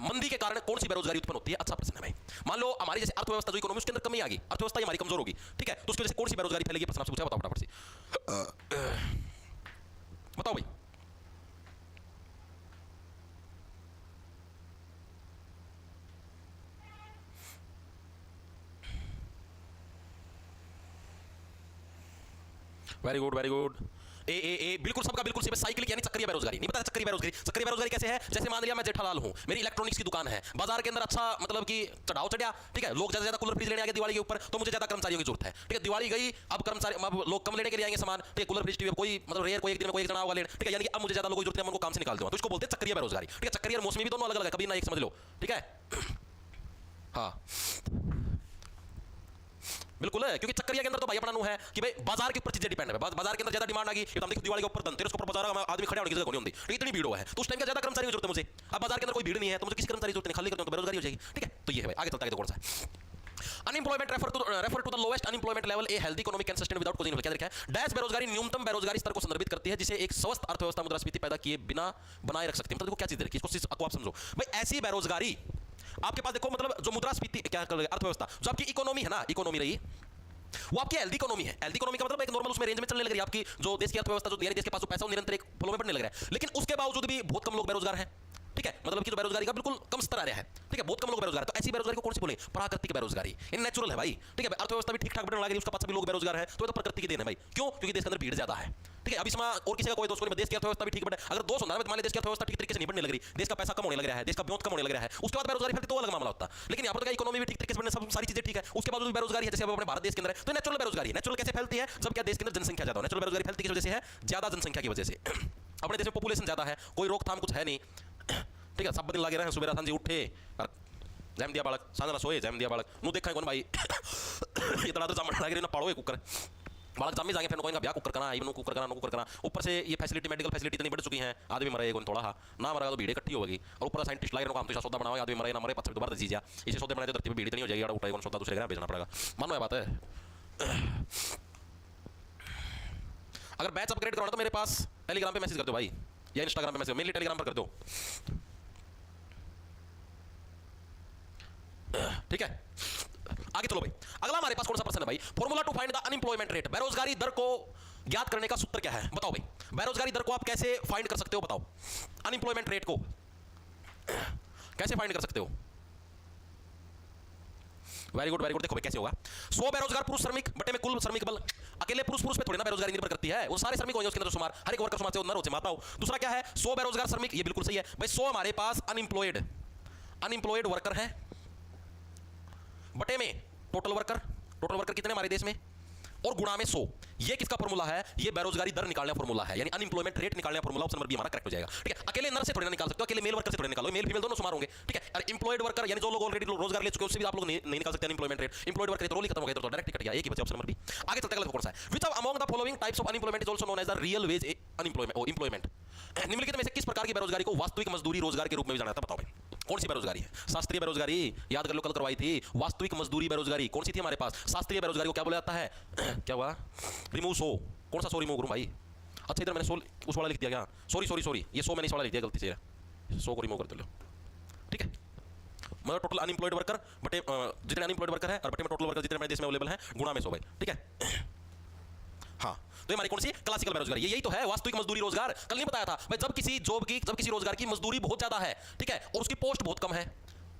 मंदी के कारण कौन सी बेरोजगारी उत्पन्न होती है? अच्छा प्रश्न है भाई। मान लो हमारी जैसे अर्थव्यवस्था जो इकोनॉमी उसके अंदर कमी आ गई, अर्थव्यवस्था हमारी कमजोर होगी, ठीक है, तो उसकी वजह से कौन सी बेरोजगारी फैलेगी? प्रश्न आपसे पूछा, बताओ फटाफट से बताओ भाई। वेरी गुड वेरी गुड, ए बिल्कुल सबका बिल्कुल सही। साइक्लिक यानी चक्रीय बेरोजगारी, नहीं पता चक्रीय बेरोजगारी? चक्रीय बेरोजगारी कैसे है? जैसे मान लिया मैं जेठालाल हूं, मेरी इलेक्ट्रॉनिक्स की दुकान है, बाजार के अंदर अच्छा मतलब कि चढ़ाव चढ़ा, ठीक है, लोग ज्यादा कूलर फ्रिज लेने आ गए दिवाली के ऊपर, तो मुझे ज्यादा कर्मचारियों की जरूरत है, ठीक है, दिवाली गई, अब कर्मचारी, अब लोग कम लेने के लिए आएंगे सामान, ठीक है, कूलर फ्रिज टीवी कोई मतलब रेयर कोई एक दिन में कोई एक जना होगा लेने, ठीक है, यानी कि अब मुझे ज्यादा लोगों की जरूरत है, मैं उनको काम से निकाल दूंगा, तो इसको बोलते हैं चक्रीय बेरोजगारी, ठीक है। चक्रीय और मौसमी भी दोनों अलग अलग है, कभी ना एक समझ लो, ठीक है। हाँ बिल्कुल है, क्योंकि चक्रिया के अंदर तो भाई अपना है कि भाई बाजार के ऊपर चीजें डिपेंड है, बाजार के अंदर ज्यादा डिमांड आ गई, ये तो हम देखो दिवाली के ऊपर धनतेरस के ऊपर बाजार में आदमी खड़े होने की जगह नहीं होती, इतनी भीड़ है, तो उस टाइम का ज्यादा कर्मचारी की जरूरत है मुझे। अब बाजार के अंदर कोई भीड़ नहीं है, तो मुझे किसी कर्मचारी की जरूरत नहीं, खाली कर दूं तो बेरोजगारी हो जाएगी, ठीक है। तो ये है भाई, आगे चलता है तो कौन सा है? Unemployment refer to the lowest unemployment level a healthy economy can sustain without causing. क्या लिखा है? डैश बेरोजगारी न्यूनतम बेरोजगारी स्तर को संदर्भित करती है जिसे एक स्वस्थ अर्थव्यवस्था मुद्रास्फीति पैदा किए बिना बनाए रख सकती है। मतलब देखो क्या चीज देखिए, इसको आप समझो भाई, ऐसी बेरोजगारी आपके पास देखो, मतलब जो मुद्रास्फीति क्या अर्थव्यवस्था जो आपकी इकोनॉमी है ना, इकोनॉमी रही वो आपकी हेल्दी इकोनॉमी है। हेल्दी इकोनॉमी का मतलब एक नॉर्मल उसमें रेंज में चलने लग रही है आपकी जो देश की अर्थव्यवस्था, जो देश के पास पैसा निरंतर एक फ्लो में बढ़ने लग रहा है, लेकिन उसके बावजूद भी बहुत कम लोग बेरोजगार हैं, ठीक है, मतलब कि जो बेरोजगारी का बिल्कुल कम स्तर आ रहा है, ठीक है, बहुत कम लोग बेरोजगार है। तो ऐसी बेरोजगारी को कौन सी बोले? प्राकृतिक बेरोजगारी, इन नेचुरल है भाई, ठीक है, अर्थव्यवस्था भी ठीक ठाक बढ़ने लग रही है, उसका पास भी लोग बेरोजगार है, तो ये तो प्रकृति की देन है भाई। क्यों? क्योंकि देश के अंदर भीड़ ज्यादा है, ठीक है। अब इसमें और किसी का कोई दोष नहीं, देश की अर्थव्यवस्था भी ठीक बढ़े, अगर दोष होता है मान देश की अर्थव्यवस्था ठीक तरीके से नहीं बढ़ने लग रही, देश का पैसा कम होने लग रहा है, देश का ब्योत कम होने लग रहा है, उसके बाद बेरोजगारी फैलती तो अलग मामला होता। लेकिन यहाँ पर तो इकोनॉमी भी ठीक तरीके से बढ़ने, सब सारी चीजें ठीक है, उसके बाद बेरोजगारी है, जैसे अब अपने भारत देश के अंदर है, तो नेचुरल बेरोजगारी। नेचुरल कैसे फैलती है? जब क्या देश के अंदर जनसंख्या ज्यादा हो। नेचुरल बेरोजगारी फैलती किस वजह से है? ज्यादा जनसंख्या की वजह से। अपने देश में पॉपुलेशन ज्यादा है, कोई रोकथाम कुछ है नहीं, ठीक है, सब दिन लगे रहे, सुबह जी उठे जैम दिया बालक, सांजना सोए जैम दिया बालक, नु देखा कौन भाई इतना तो जाम लगे ना, पाड़ो कुकर बालक जामी जाएंगे, फिर कोई ब्याह कुकर करना, इवन कुकर करना, कुकर करना, ऊपर से ये फैसिलिटी, मेडिकल फैसिलिटी इतनी बढ़ चुकी है, आदमी मरे कौन थोड़ा ना मरेगा तो भीड़ इकट्ठी होगी, और ऊपर साइंटिस्ट लगे काम तो सौदा बनाओ, आदमी मरे ना मरे, पत्थर दोबारा दीजिए, इसे सौदे बनाए तो धरती पर भीड़ इतनी हो जाएगी, उठाए कौन सौदा दूसरे ग्रह भेजना पड़ेगा। मानो ये बात है। अगर बैच अपग्रेड करवाना तो मेरे पास टेलीग्राम पे मैसेज कर दो भाई, या इंस्टाग्राम पे मैसेज, मेनली टेलीग्राम पर कर दो। ठीक है, आगे चलो भाई। अगला हमारे पास कौन सा प्रश्न है भाई? Formula to find the unemployment rate, बेरोजगारी दर को ज्ञात करने का सूत्र क्या है? बताओ भाई, बेरोजगारी दर को आप कैसे फाइंड कर सकते हो? बताओ, अनएम्प्लॉयमेंट रेट को कैसे फाइंड कर सकते हो? Very good very good. देखो भाई कैसे होगा, 100 बेरोजगार पुरुष श्रमिक बटे में कुल श्रमिक बल। अकेले पुरुष पे थोड़ी ना बेरोजगारी निर्भर करती है, वो सारे श्रमिक होंगे उसके अंदर, सुमार हर एक वर्ग का समाज से नर हो से माता हो। दूसरा क्या है, 100 बेरोजगार श्रमिक, ये बिल्कुल सही है भाई। 100 हमारे पास अनएम्प्लॉयड वर्कर है बटे में टोटल वर्कर कितने हमारे देश में, और गुणा में 100। ये किसका फॉर्मूला है? ये बेरोजगारी दर निकालने का फॉर्मूला है, यानी अनएम्प्लॉयमेंट रेट निकालने का फॉर्मूला। ऑप्शन नंबर बी हमारा करेक्ट हो जाएगा। ठीक है, अकेले नर से थोड़ी ना निकाल सकते हो, अकेले मेल वर्कर से थोड़ी निकालो, मेल फीमेल दोनों सुमार होंगे। ठीक है, और एम्प्लॉयड वर्कर यानी जो लोग ऑलरेडी रोजगार ले चुके हैं उससे भी आप लोग नहीं निकाल सकते अनएम्प्लॉयमेंट रेट। एम्प्लॉयड वर्कर तो रोल ही खत्म हो गया, तो डायरेक्ट कट गया, एक ही बचा ऑप्शन नंबर बी। आगे चलते हैं, कौन सा है? Which among the following types of unemployment is also known as the real wage employment. निम्नलिखित में से किस प्रकार की बेरोजगारी को वास्तविक मजदूरी रोजगार के रूप में भी जाना जाता है? बताओ भाई, कौन सी बेरोजगारी है? शास्त्रीय बेरोजगारी, याद कर लो कल करवाई थी। वास्तविक मजदूरी बेरोजगारी कौन सी थी हमारे पास? शास्त्रीय बेरोजगारी को क्या बोला जाता है? क्या हुआ? रिमूव 100। कौन सा 100 रिमूव करूं भाई? अच्छा इधर मैंने 100 उस वाला लिख दिया क्या? सॉरी, ये 100 मैंने इस वाला लिख दिया गलती से, 100 को रिमूव कर दो। ठीक है, मतलब टोटल अनएम्प्लॉयड वर्कर बटे जितने अनएम्प्लॉयड वर्कर है और बटे में टोटल वर्कर जितने हमारे देश में अवेलेबल है, गुणा में 100 भाई। ठीक है, हाँ, तो हमारी कौन सी क्लासिकल बेरोजगारी? यही तो है वास्तविक मजदूरी रोजगार। कल नहीं बताया था भाई, जब किसी रोजगार की मजदूरी बहुत ज्यादा है, ठीक है, और उसकी पोस्ट बहुत कम है,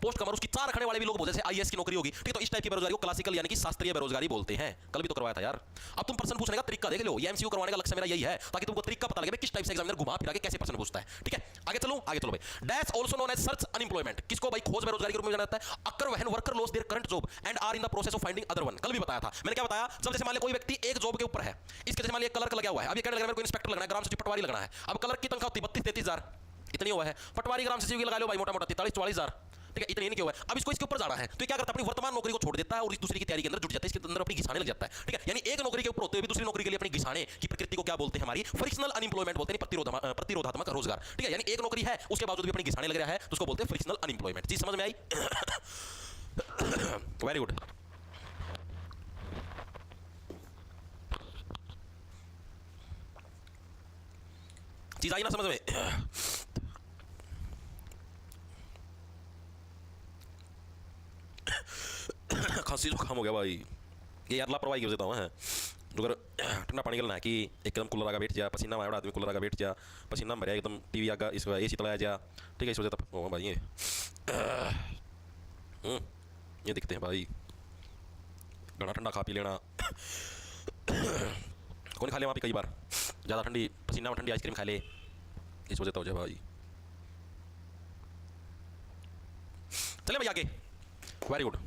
पोस्ट कम और उसकी 4 रखने वाले भी लोग बहुत, जैसे आईएएस की नौकरी होगी, ठीक है, तो इस टाइप की बेरोजगारी को क्लासिकल यानी कि शास्त्रीय बेरोजगारी बोलते हैं। कल भी तो करवाया था यार। अब तुम प्रश्न पूछने का तरीका देख लो, ये एमसीक्यू करवाने का लक्ष्य मेरा यही है, ताकि तुमको तरीका पता लगे किस टाइप से एग्जामिनर घुमा फिरा के कैसे प्रश्न पूछता है। ठीक है, आगे चलो भाई। Dash also known as search unemployment, किसको भाई खोज बेरोजगारी के रूप में जाना जाता है? Occur when worker loss their current job and are in the process of finding other one. कल भी बताया था मैंने, क्या बताया? जब जैसे मान लो कोई व्यक्ति एक जॉब के ऊपर है, इसके जैसे मान लो कलर का लगा हुआ है, अब ये कहने लगा मेरे को इंस्पेक्टर लगना है, ग्राम सचिव पटवारी लगना है। अब कलर की तनख्वाह होती 32-33 हजार, इतनी हुआ है। पटवारी ग्राम सचिव की लगा लो भाई मोटा मोटा 43-44 हजार, ठीक है, इतनी नहीं क्यों है? अब इसको इसके ऊपर जाना है, तो क्या करता है? अपनी वर्तमान नौकरी को छोड़ देता है और इस दूसरी की तैयारी के अंदर जुट जाता है, इसके अंदर अपनी घिसाने लग जाता है। ठीक है, यानी एक नौकरी के ऊपर होते हुए भी दूसरी नौकरी के लिए अपनी घिसाने की प्रकृति को क्या बोलते हैं? हमारी फ्रिक्शनल अनएम्प्लॉयमेंट बोलते हैं, प्रतिरोधात्मक रोजगार। ठीक है, यानी एक नौकरी है उसके बावजूद भी अपनी घिसाने लग रहा है, तो उसको बोलते हैं फ्रिक्शनल अनएम्प्लॉयमेंट। चीज समझ में आई? Very good. चीज आई ना समझ में? खांसी जुकाम हो गया भाई, ये यार लापरवाही की वजह से है। जो अगर ठंडा पानी गलना है कि एकदम कूलर आगा बैठ जा, पसीना आया आदमी कूलर आगा बैठ जा, पसीना भरिया एकदम टीवी आगा इस एसी तलाया जा। ठीक है, इस वजह तक हो भाई ये दिखते हैं भाई, घना ठंडा खा पी लेना। कौन खा ले वहाँ पे कई बार ज़्यादा ठंडी पसीना में ठंडी आइसक्रीम खा ले, इस वजह से हो जाए भाई। चले भाई आगे, वेरी गुड।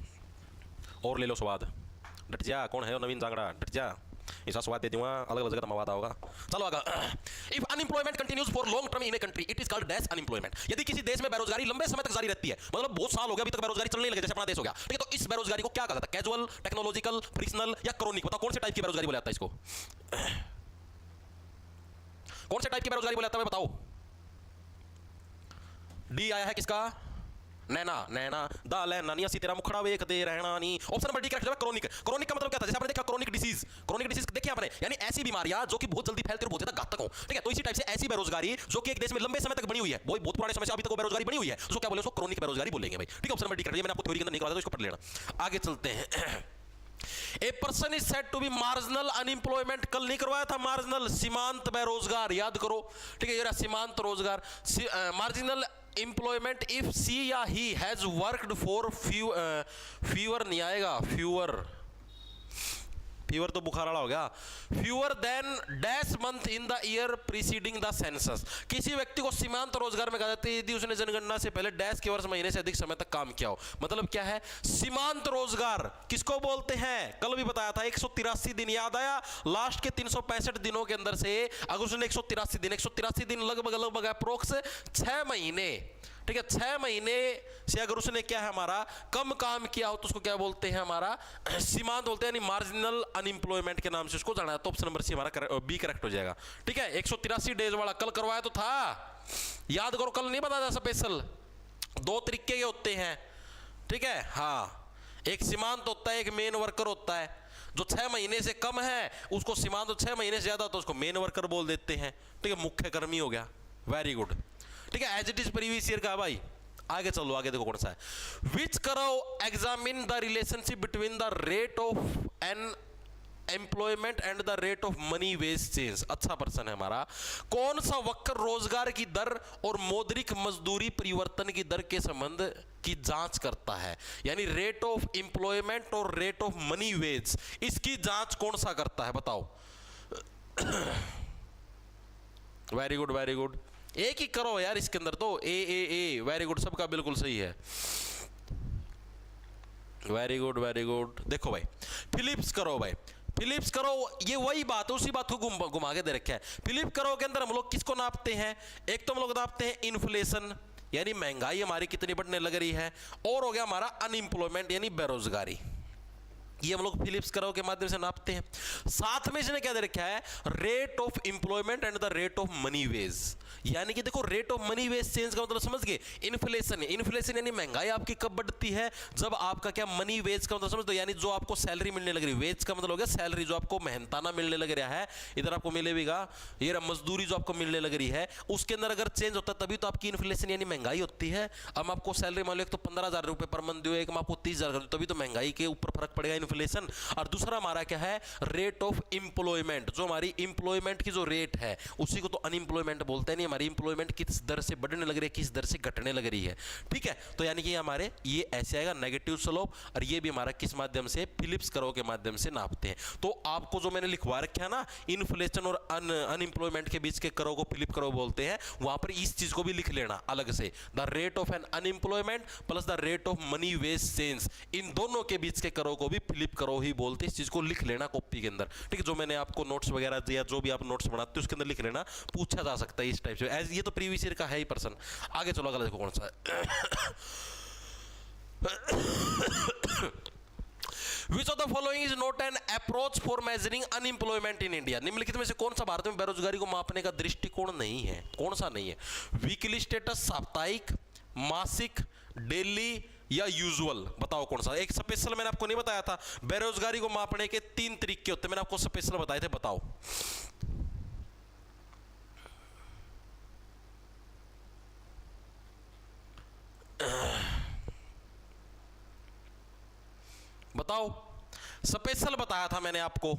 और ले लो स्वाद, डट जा। कौन है नवीन जांगड़ा? डट जा, ऐसा स्वाद दे दूंगा, अलग अलग जगह मवाद होगा। चलो आगे। If unemployment continues for long term in a country it is called dash unemployment. यदि किसी देश में बेरोजगारी लंबे समय तक जारी रहती है, मतलब बहुत साल हो गया अभी तक बेरोजगारी चलने लगे, जैसे अपना देश हो गया, ठीक है, तो इस बेरोजगारी को क्या कहा जाता है? कैजुअल, टेक्नोलॉजिकल, फ्रिक्शनल या क्रोनिक? बताओ कौन से टाइप की बेरोजगारी बोला जाता है इसको? कौन से टाइप की बेरोजगारी बोला जाता है बताओ? डी आया है किसका? नैना दा लेना नहीं, तेरा मुखड़ा वेख दे रहना नहीं। ऑप्शन नंबर डी करेक्ट है। क्रोनिक का मतलब क्या था? जैसे आपने देखा क्रोनिक डिसीज देखिए आपने, यानी ऐसी बीमारियां जो कि बहुत जल्दी फैलती और बहुत ज्यादा घातक हो। ठीक है, तो इसी टाइप से ऐसी बेरोजगारी जो कि एक देश में लंबे समय तक बनी हुई है, बहुत पुराने समय से अभी तक बेरोजगारी बनी हुई है, उसको क्या बोले? उसको क्रोनिक बेरोजगारी बोलेंगे भाई। ठीक है, ऑप्शन नंबर डी करेक्ट है। मैंने आपको थ्योरी के अंदर नहीं कराया था, इसको पढ़ लेना। आगे चलते हैं। A person is said to be marginal unemployment, कल नहीं करवाया था मार्जिनल, सीमांत बेरोजगार, याद करो। ठीक है, ये रहा सीमांत रोजगार, मार्जिनल एम्प्लॉयमेंट इफ सी या he has worked for fewer नहीं आएगा, फीवर तो बुखार वाला हो गया। Fewer than dash month in the year preceding the census. किसी व्यक्ति को सीमांत रोजगार में कहा जाता है यदि उसने जनगणना से पहले डैश के वर्ष महीने से अधिक समय तक काम किया हो। मतलब क्या है सीमांत रोजगार? किसको बोलते हैं? कल भी बताया था 183 दिन, याद आया? लास्ट के 365 दिनों के अंदर से अगर उसने 183 दिन लगभग अप्रोक्स 6 महीने, ठीक है, 6 महीने से अगर उसने क्या है हमारा कम काम किया हो तो उसको क्या बोलते हैं? हमारा सीमांत बोलते हैं, यानी मार्जिनल अनएम्प्लॉयमेंट के नाम से उसको जाना है। तो ऑप्शन नंबर सी हमारा बी करेक्ट हो जाएगा। ठीक है, 183 डेज वाला कल करवाया तो था, याद करो, कल नहीं बताया स्पेशल। 2 तरीके के होते हैं, ठीक है, हाँ, एक सीमांत होता है, एक मेन वर्कर होता है। जो 6 महीने से कम है उसको सीमांत, तो 6 महीने से ज्यादा तो उसको मेन वर्कर बोल देते हैं। ठीक है, मुख्य कर्मी हो गया। Very good. ठीक है, as it is previous year का भाई। आगे चलो, आगे देखो कौन सा है। विच करो examine the relationship between the rate of N employment and the rate of money wage change. अच्छा प्रश्न है हमारा। कौन सा वक्र रोजगार की दर और मौद्रिक मजदूरी परिवर्तन की दर के संबंध की जांच करता है? यानी रेट ऑफ एम्प्लॉयमेंट और रेट ऑफ मनी वेज, इसकी जांच कौन सा करता है बताओ? Very good, very good. एक ही करो यार इसके अंदर तो, ए वेरी गुड, सबका बिल्कुल सही है। Very good, very good. देखो भाई, फिलिप्स करो भाई, फिलिप्स करो, ये वही बात है, उसी बात को घुमा के दे रखा है। फिलिप करो के अंदर हम लोग किसको नापते हैं? एक तो हम लोग नापते हैं इन्फ्लेशन, यानी महंगाई हमारी कितनी बढ़ने लग रही है, और हो गया हमारा अनएम्प्लॉयमेंट यानी बेरोजगारी। ये हम लोग फिलिप्स करो के माध्यम से नापते हैं। साथ में इसने क्या दे रखा है? Rate of employment and the rate of money wage. यानी कि देखो, rate of money wage change का मतलब समझ गए? इन्फ्लेशन है, इन्फ्लेशन यानी महंगाई आपकी कब बढ़ती है? जब आपका क्या मनी वेज का मतलब समझ दो, यानी जो आपको सैलरी मिलने लग रही है। वेज का मतलब हो गया सैलरी, जो आपको मेहनताना मिलने लग रहा है, इधर आपको मिलेगा ये मजदूरी जो आपको मिलने लग रही है, उसके अंदर अगर चेंज होता है तभी तो आपकी इन्फ्लेशन यानी महंगाई होती है। अब आपको सैलरी मान लो एक तो 15,000 रुपए पर मंथ दो, एक में आपको 30,000 दो, तभी तो महंगाई के ऊपर फर्क पड़ेगा, इन्फ्लेशन। और दूसरा हमारा क्या है? रेट ऑफ एम्प्लॉयमेंट, जो हमारी एम्प्लॉयमेंट की जो रेट है उसी को तो अनएम्प्लॉयमेंट बोलते हैं। नहीं, हमारी एम्प्लॉयमेंट किस दर से बढ़ने लग रही है, किस दर से घटने लग रही है, ठीक है? तो यानी कि हमारे ये ऐसे आएगा नेगेटिव स्लोप, और ये भी हमारा किस माध्यम से? फिलिप्स करो के माध्यम से नापते हैं। तो आपको जो मैंने लिखवा रखा है ना, इन्फ्लेशन और अनएम्प्लॉयमेंट के बीच के करो को फिलिप करो बोलते हैं, वहां पर इस चीज को भी लिख लेना अलग से, the rate of an unemployment plus the rate of money wage change, इन दोनों के बीच के करो को भी फिलिप करो ही बोलते हैं। इस चीज को लिख लेना कॉपी के अंदर, ठीक है? जो मैंने आपको नोट्स वगैरह दिया, जो भी आप नोट्स बनाते हो उसके अंदर लिख लेना, पूछा जा सकता है इस टाइप से। ये तो प्रीवियस ईयर का है ही पर्सन। आगे चलो, अगला देखो कौन सा है। Which of the following is not an approach for measuring unemployment in India? निम्नलिखित में से कौन सा भारत में बेरोजगारी को मापने का दृष्टिकोण नहीं है? कौन सा नहीं है? वीकली स्टेटस, साप्ताहिक, मासिक, डेली या यूजुअल? बताओ कौन सा? एक स्पेशल मैंने आपको नहीं बताया था, बेरोजगारी को मापने के 3 तरीके होते हैं, मैंने आपको स्पेशल बताए थे, बताओ। बताओ, स्पेशल बताया था मैंने आपको।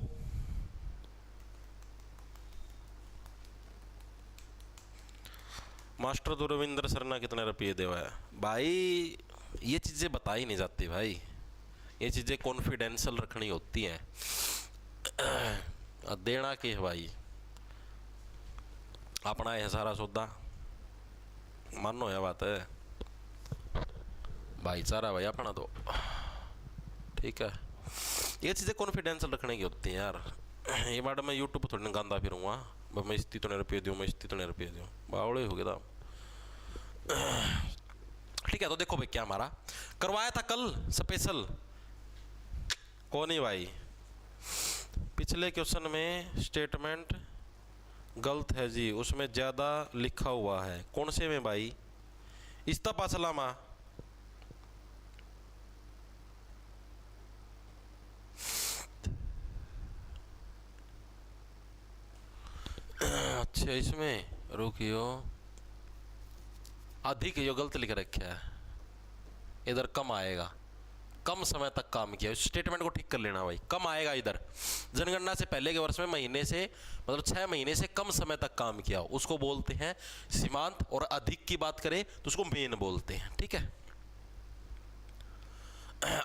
मास्टर तो रविंद्र सरना कितने रुपये देवा है भाई? ये चीजें बताई नहीं जाती भाई, ये चीजें कॉन्फिडेंशियल रखनी होती हैं। देना के भाई अपना है सारा सौदा, मानो यह बात है भाईचारा भाई अपना तो, ठीक है? ये चीज़ें कॉन्फिडेंशियल रखने की होती हैं यार। ये मैडम मैं यूट्यूब पर थोड़ी ना गांदा फिरूंगा, मैं इस इतने रुपये दूँ, मैं इस इतने रुपये दूँ, बावड़े हो गया था। ठीक है, तो देखो भाई क्या हमारा करवाया था कल स्पेशल, कौन ही भाई? पिछले क्वेश्चन में स्टेटमेंट गलत है जी, उसमें ज़्यादा लिखा हुआ है। कौन से में भाई? इस्ता सलामा, अच्छा इसमें रुकियो, अधिक यो गलत लिख रखा है, इधर कम आएगा, कम समय तक काम किया। स्टेटमेंट को ठीक कर लेना भाई, कम आएगा इधर। जनगणना से पहले के वर्ष में महीने से मतलब 6 महीने से कम समय तक काम किया, उसको बोलते हैं सीमांत, और अधिक की बात करें तो उसको मेन बोलते हैं, ठीक है?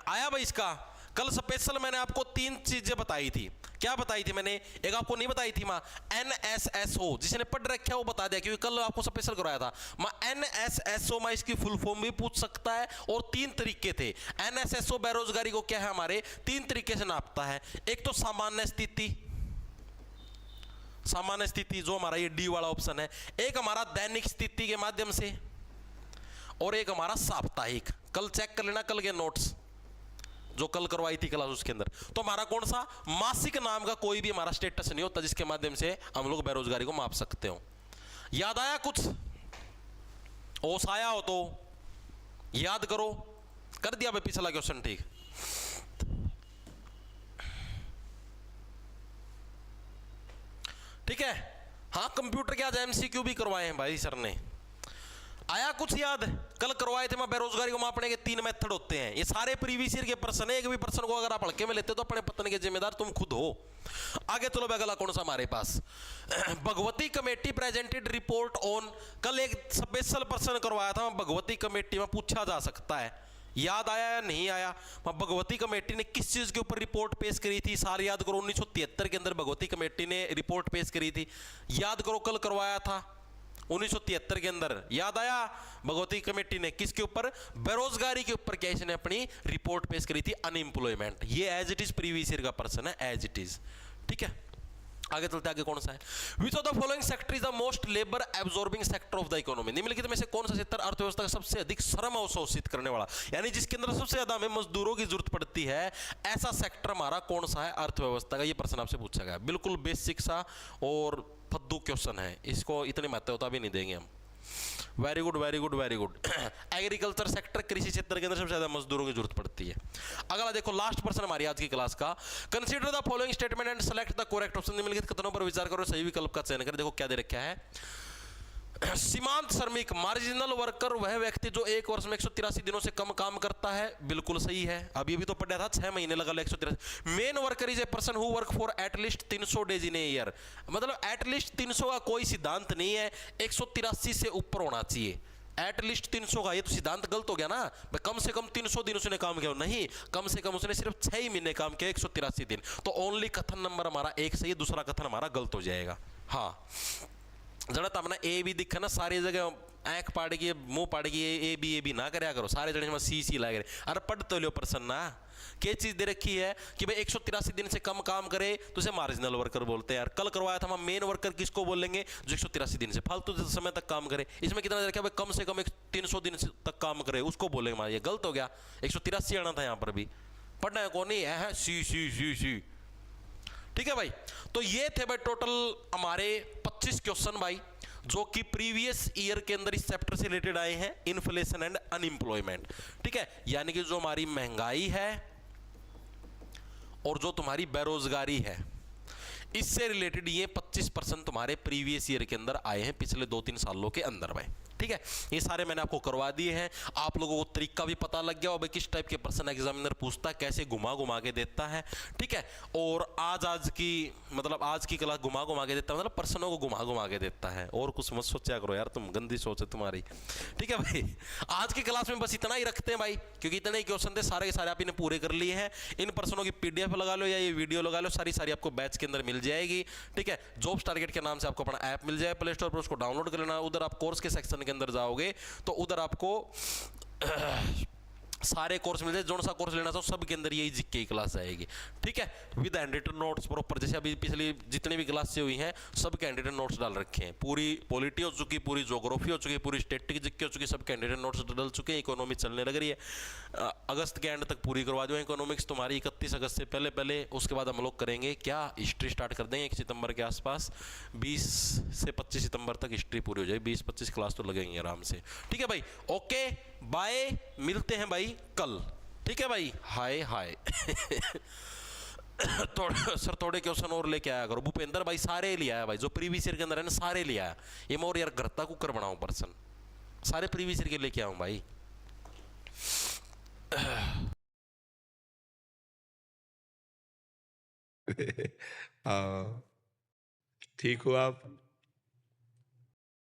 आया भाई इसका? कल स्पेशल मैंने आपको 3 चीजें बताई थी। क्या बताई थी मैंने? एक आपको नहीं बताई थी माँ, NSSO, जिसने पढ़ रखा है वो बता दिया, क्योंकि कल आपको स्पेशल करवाया था माँ। NSSO माँ इसकी फुल फॉर्म भी पूछ सकता है, और 3 तरीके थे। NSSO बेरोजगारी को क्या है हमारे 3 तरीके से नापता है। एक तो सामान्य स्थिति, सामान्य स्थिति जो हमारा ये डी वाला ऑप्शन है, एक हमारा दैनिक स्थिति के माध्यम से, और एक हमारा साप्ताहिक। कल चेक कर लेना कल के नोट्स जो कल करवाई थी क्लास, उसके अंदर तो हमारा कौन सा? मासिक नाम का कोई भी हमारा स्टेटस नहीं होता जिसके माध्यम से हम लोग बेरोजगारी को माप सकते हो। याद आया कुछ? ओस आया हो तो याद करो। कर दिया भाई पिछला क्वेश्चन, ठीक? ठीक है, हाँ कंप्यूटर के आज MCQ भी करवाए हैं भाई सर ने। आया कुछ याद? कल करवाए थे मैं बेरोजगारी को मापने के 3 मेथड होते हैं। ये सारे प्रीवियस ईयर के प्रश्न है, एक भी प्रश्न को अगर आप हल्के में लेते तो अपने पतन के जिम्मेदार तुम खुद हो। आगे चलो अगला कौन सा हमारे पास, Bhagwati committee presented report on, कल एक स्पेशल प्रश्न करवाया था भगवती कमेटी में, पूछा जा सकता है, याद आया या नहीं आया। भगवती कमेटी ने किस चीज के ऊपर रिपोर्ट पेश करी थी, साल याद करो। 1973 के अंदर भगवती कमेटी ने रिपोर्ट पेश करी थी, याद करो कल करवाया था 1973 के अंदर, याद आया। भगवती कमेटी ने किसके ऊपर, बेरोजगारी के ऊपर क्या इसने अपनी रिपोर्ट पेश करी थी, अनएम्प्लॉयमेंट। ये as it is previous year का प्रश्न है, एज इट इज, ठीक है। आगे चलते, आगे कौन सा है, विच of the following sector is the most labour absorbing sector of the economy, निम्नलिखित में से कौन सा क्षेत्र अर्थव्यवस्था का सबसे अधिक श्रम अवशोषित करने वाला, यानी जिसके अंदर सबसे ज्यादा हमें मजदूरों की जरूरत पड़ती है, ऐसा सेक्टर हमारा कौन सा है अर्थव्यवस्था का। ये प्रश्न आपसे पूछा गया, बिल्कुल बेसिक सा और फद्दू क्वेश्चन है, इसको इतनी महत्वता भी नहीं देंगे हम। Very good very good very good. Agriculture sector, कृषि क्षेत्र के अंदर सबसे ज्यादा मजदूरों की जरूरत पड़ती है। अगला देखो, लास्ट पर्सन हमारी आज की क्लास का, consider the following statement and select the correct option, निम्नलिखित कथनों पर विचार करो, सही विकल्प का चयन करें। देखो क्या दे रखा है, सीमांत श्रमिक मार्जिनल वर्कर वह व्यक्ति जो एक वर्ष में 183 दिनों से कम काम करता है, बिल्कुल सही है। अभी भी तो पढ़ा था 6 महीने लगा 183। Main worker is a person who work for at least 300 days in a year, मतलब एटलीस्ट 300 का कोई सिद्धांत नहीं है, 183 से ऊपर होना चाहिए। एटलीस्ट 300 का ये तो सिद्धांत गलत हो गया ना, कम से कम 300 दिन उसने काम किया, नहीं, कम से कम उसने सिर्फ 6 ही महीने काम किया, 183 दिन। तो ओनली कथन नंबर हमारा एक सही है, दूसरा कथन हमारा गलत हो जाएगा। हाँ, जरा तब ना ए भी दिखा ना सारी जगह आंख पाड़ की मुंह पाड़ की ए बी ना करया करो, सारे जने सी लग रहे। अरे पढ़ तो लियो प्रश्न ना, क्या चीज दे रखी है कि भाई 183 दिन से कम काम करे तो उसे मार्जिनल वर्कर बोलते हैं यार। कल करवाया था हम मेन वर्कर किसको बोलेंगे, जो 183 दिन से फालतू समय तक काम करे। इसमें कितना दे रखा है, कम से कम 300 दिन तक काम करे उसको बोलेंगे, ये गलत हो गया। 183 आना था यहाँ पर भी, पढ़ना है कौन नहीं है, सी। ठीक है भाई, तो ये थे भाई टोटल हमारे 25 क्वेश्चन भाई, जो कि प्रीवियस ईयर के अंदर इस चैप्टर से रिलेटेड आए हैं, इन्फ्लेशन एंड अनएम्प्लॉयमेंट। ठीक है, यानी कि जो हमारी महंगाई है और जो तुम्हारी बेरोजगारी है, इससे रिलेटेड ये 25% तुम्हारे प्रीवियस ईयर के अंदर आए हैं पिछले 2-3 सालों के अंदर भाई। ठीक है, ये सारे मैंने आपको करवा दिए हैं। आप लोगों को तरीका भी पता लग गया और किस टाइप के प्रश्न एग्जामिनर पूछता है, कैसे घुमा के देता है। ठीक है, और आज की क्लास घुमा के देता है, मतलब प्रश्नों को घुमा के देता है, और कुछ मत सोचा करो यार, तुम गंदी सोच है तुम्हारी। ठीक है भाई, आज की क्लास में बस इतना ही रखते हैं भाई, क्योंकि इतने ही क्वेश्चन थे, सारे के सारे आप इन्हें पूरे कर लिए हैं। इन प्रश्नों की PDF लगा लो या ये वीडियो लगा लो, सारी आपको बैच के अंदर मिल जाएगी। ठीक है, जॉब्स टारगेट के नाम से आपको अपना ऐप मिल जाए प्ले स्टोर पर, उसको डाउनलोड कर लेना। उधर आप कोर्स के सेक्शन के अंदर जाओगे तो उधर आपको सारे कोर्स मिल जाए, जो सा कोर्स लेना चाहो सब के अंदर यही जीके की क्लास आएगी। ठीक है, विद हैंडरिटन नोट्स प्रॉपर, जैसे अभी पिछली जितनी भी क्लासें हुई हैं सब के हैंडरिटन नोट्स डाल रखे हैं। पूरी पॉलिटी हो चुकी, पूरी ज्योग्राफी हो चुकी, पूरी स्टैटिस्टिक्स जीके हो चुकी, सब के हैंडरिटन नोट्स डल चुके हैं। इकोनॉमी चलने लग रही है, अगस्त के एंड तक पूरी करवा दूँ इकोनॉमिक्स तुम्हारी 31 अगस्त से पहले। उसके बाद हम लोग करेंगे क्या, हिस्ट्री स्टार्ट कर देंगे 1 सितंबर के आसपास, 20 से 25 सितंबर तक हिस्ट्री पूरी हो जाए, 20-25 क्लास तो लगेंगे आराम से। ठीक है भाई, ओके बाय, मिलते हैं भाई कल। ठीक है भाई, हाय सर थोड़े क्वेश्चन और लेके आया करो। भूपेंद्र भाई सारे लिया है भाई, जो प्रीवियस ईयर के अंदर है ना सारे लिया है। ये मैं और यार घरता कुकर बनाऊं पर्सन, सारे प्रीवियस ईयर के लेके आऊं भाई। हाँ, ठीक हो आप?